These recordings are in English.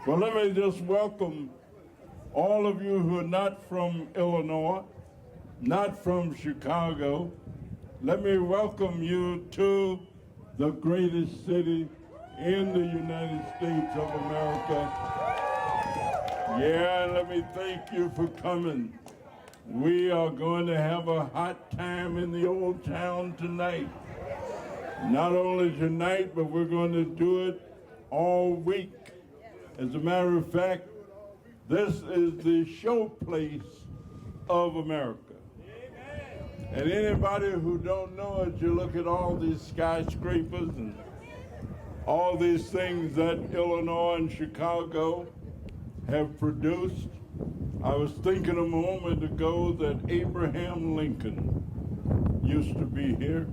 Well, let me just welcome all of you who are not from Illinois, not from Chicago. Let me welcome you to the greatest city in the United States of America. Yeah, let me thank you for coming. We are going to have a hot time in the old town tonight. Not only tonight, but we're going to do it all week. As a matter of fact, this is the showplace of America. And anybody who don't know it, you look at all these skyscrapers and all these things that Illinois and Chicago have produced. I was thinking a moment ago that Abraham Lincoln used to be here,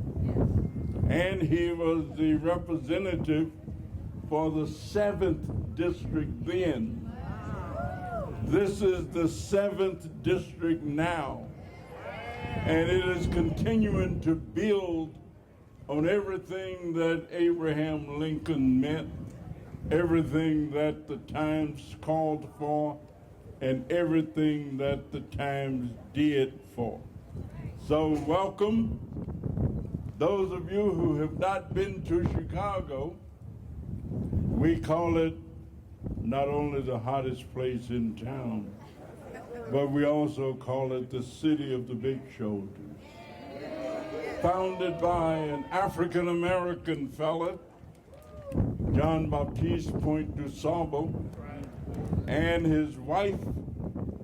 and he was the representative for the 7th district then. This is the 7th district now, and it is continuing to build on everything that Abraham Lincoln meant, everything that the times called for, and everything that the times did for. So welcome. Those of you who have not been to Chicago, we call it not only the hottest place in town, but we also call it the city of the big shoulders. Founded by an African-American fella, John Baptiste Point du Sable, and his wife,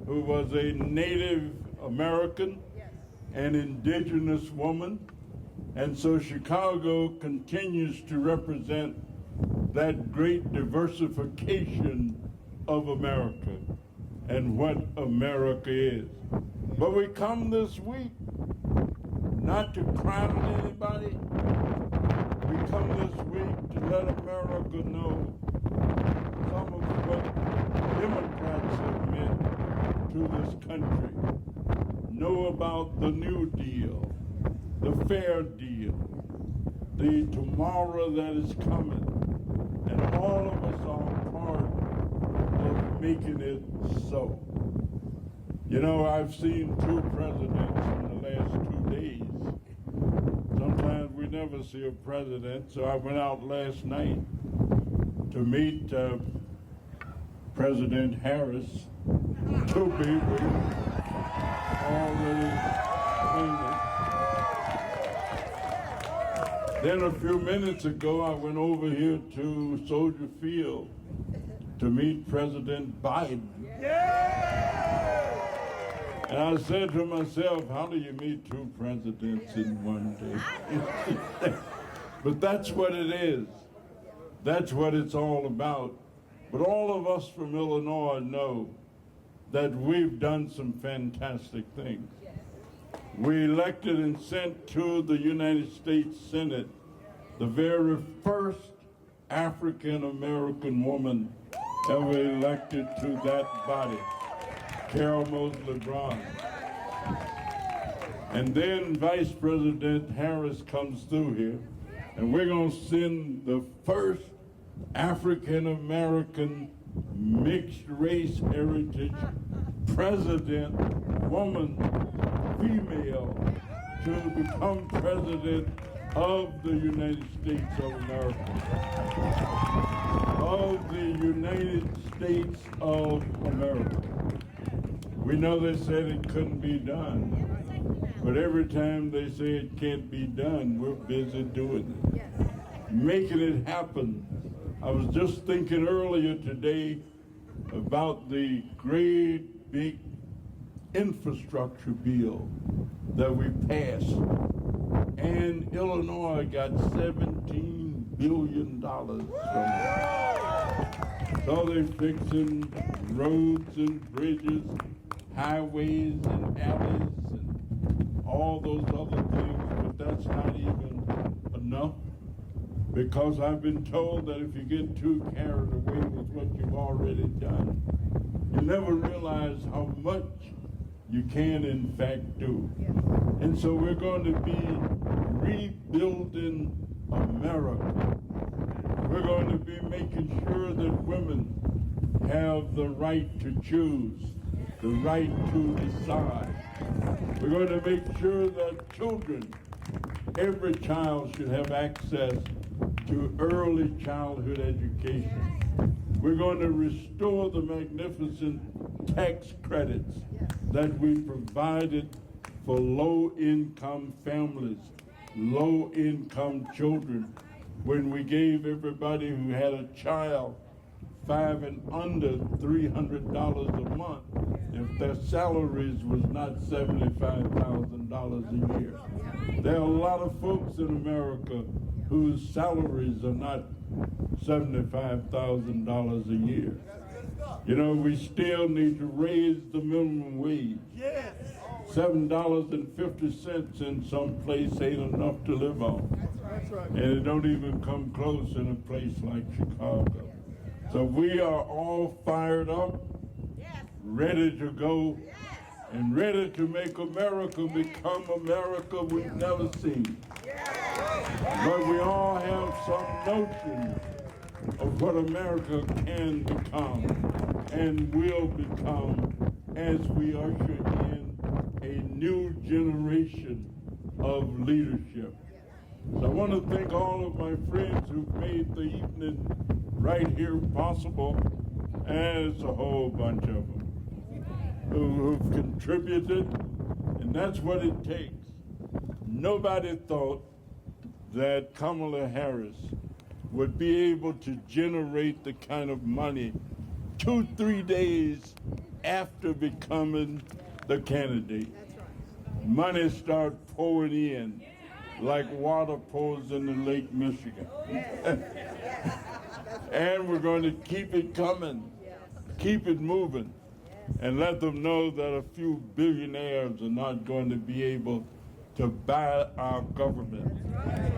who was a Native American, an indigenous woman. And so Chicago continues to represent that great diversification of America and what America is. But we come this week not to crown anybody. We come this week to let America know some of what Democrats have meant to this country. Know about the New Deal, the Fair Deal, the tomorrow that is coming. And all of us are part of making it so. You know, I've seen 2 presidents in the last 2 days. Sometimes we never see a president, so I went out last night to meet President Harris, to be already famous. Then a few minutes ago, I went over here to Soldier Field to meet President Biden. And I said to myself, how do you meet 2 presidents in one day? But that's what it is. That's what it's all about. But all of us from Illinois know that we've done some fantastic things. We elected and sent to the United States Senate the very first African-American woman ever elected to that body, Carol Moseley Braun. And then Vice President Harris comes through here, and we're going to send the first African-American mixed race heritage president, woman, female, to become president of the United States of America. Of the United States of America. We know they said it couldn't be done, but every time they say it can't be done, we're busy doing it, making it happen. I was just thinking earlier today about the great big infrastructure bill that we passed, and Illinois got $17 billion from it. So they're fixing roads and bridges, highways and alleys and all those other things, but that's not even enough, because I've been told that if you get too carried away with what you've already done, you never realize how much you can in fact do. And so we're going to be rebuilding America. We're going to be making sure that women have the right to choose, the right to decide. We're going to make sure that children, every child should have access to early childhood education. We're going to restore the magnificent tax credits that we provided for low-income families, low-income children, when we gave everybody who had a child 5 and under $300 a month if their salaries was not $75,000 a year. There are a lot of folks in America whose salaries are not $75,000 a year. You know, we still need to raise the minimum wage. Yes. $7.50 in some place ain't enough to live on. That's right. And it don't even come close in a place like Chicago. So we are all fired up, ready to go, and ready to make America become America we've never seen. But we all have some notion of what America can become and will become as we usher in a new generation of leadership. So I want to thank all of my friends who've made the evening right here possible, and it's a whole bunch of them who've contributed, and that's what it takes. Nobody thought that Kamala Harris would be able to generate the kind of money 2-3 days after becoming the candidate. Money started pouring in like water pours into Lake Michigan. And we're going to keep it coming, keep it moving, and let them know that a few billionaires are not going to be able to buy our government,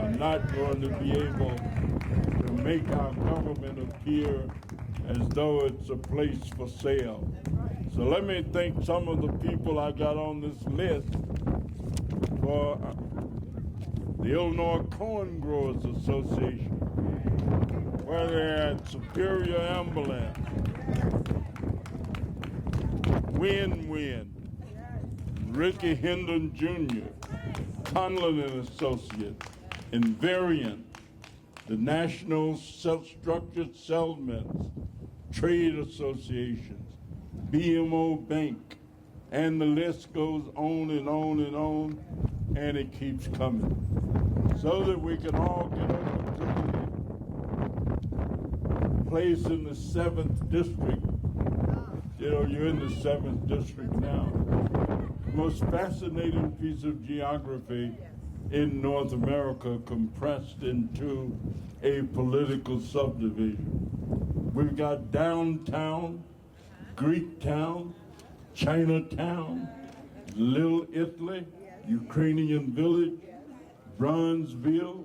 are not going to be able to make our government appear as though it's a place for sale. So let me thank some of the people I got on this list for the Illinois Corn Growers Association, where they're at Superior Ambulance, Win-Win, Ricky Hendon Jr., Conlon and Associates, Invariant, the National Structured Settlements, Trade Associations, BMO Bank, and the list goes on and on and on, and it keeps coming. So that we can all get over to the place in the 7th District. You know, you're in the 7th District now. The most fascinating piece of geography in North America compressed into a political subdivision. We've got downtown, Greektown, Chinatown, Little Italy, Ukrainian Village, Bronzeville,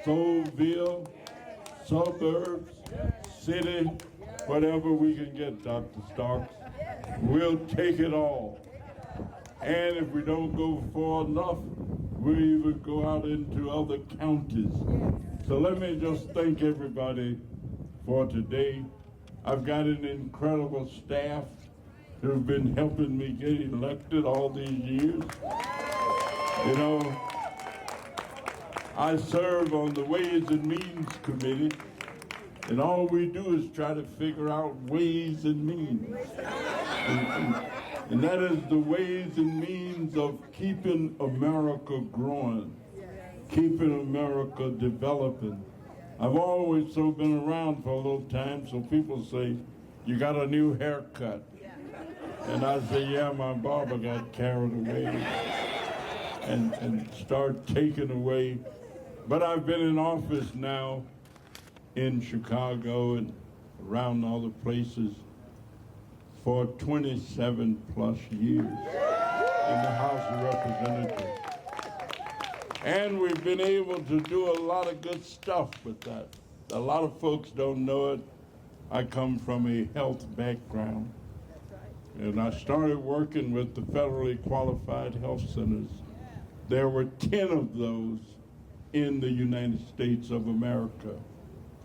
Solville, suburbs, city, whatever we can get, Dr. Starks. We'll take it all. And if we don't go far enough, we'll even go out into other counties. So let me just thank everybody for today. I've got an incredible staff who've been helping me get elected all these years. You know, I serve on the Ways and Means Committee, and all we do is try to figure out ways and means. And that is the ways and means of keeping America growing, keeping America developing. I've always so been around for a little time, so people say, you got a new haircut. And I say, yeah, my barber got carried away and started taking away. But I've been in office now in Chicago and around other places for 27 plus years in the House of Representatives. And we've been able to do a lot of good stuff with that. A lot of folks don't know it. I come from a health background. And I started working with the federally qualified health centers. There were 10 of those in the United States of America.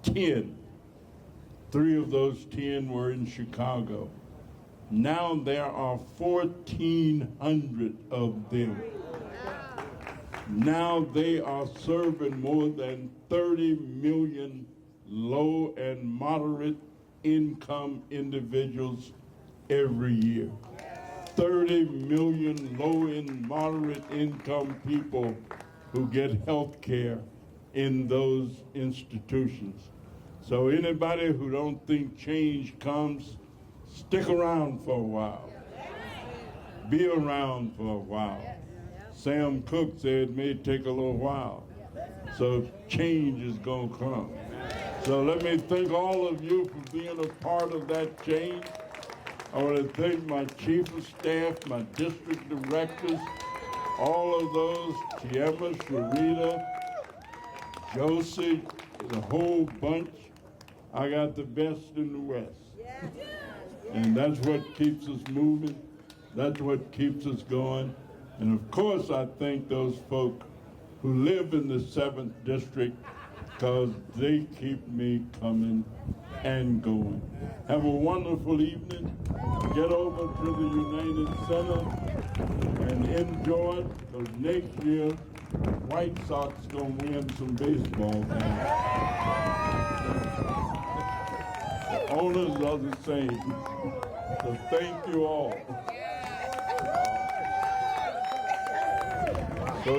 10. 3 of those 10 were in Chicago. Now there are 1,400 of them. Now they are serving more than 30 million low and moderate income individuals every year. 30 million low and moderate income people who get health care in those institutions. So anybody who don't think change comes, stick around for a while. Be around for a while. Sam Cooke said it may take a little while. So change is going to come. So let me thank all of you for being a part of that change. I want to thank my chief of staff, my district directors, all of those, Tiema, Sharita, Josie, the whole bunch. I got the best in the West. And that's what keeps us moving. That's what keeps us going. And of course, I thank those folk who live in the 7th District because they keep me coming and going. Have a wonderful evening. Get over to the United Center and enjoy it, because next year, White Sox going to win some baseball games. The owners are the same. So thank you all. So,